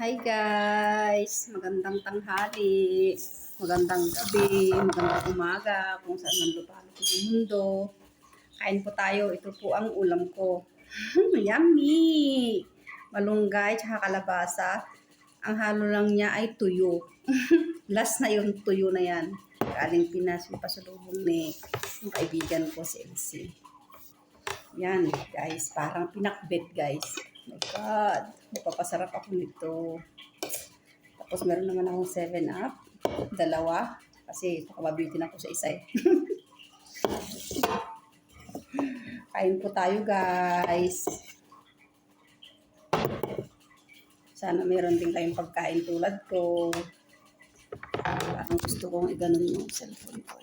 Hi guys! Magandang tanghali, magandang gabi, magandang umaga, kung saan man lupalot ng mundo. Kain po tayo, ito po ang ulam ko. Yummy! Malunggay, tsaka kalabasa. Ang halo lang niya ay tuyo. Last na yung tuyo na yan. Galing Pinas, yung pasalubong ni yung kaibigan ko si Elsie. Yan guys, parang pinakbet guys. Oh my God, mapapasarap ako nito. Tapos meron naman akong 7-Up, dalawa. Kasi pakababitin ako sa isa eh. Kain po tayo guys. Sana meron din kayong pagkain tulad ko. Parang gusto kong iganon yung cellphone ko.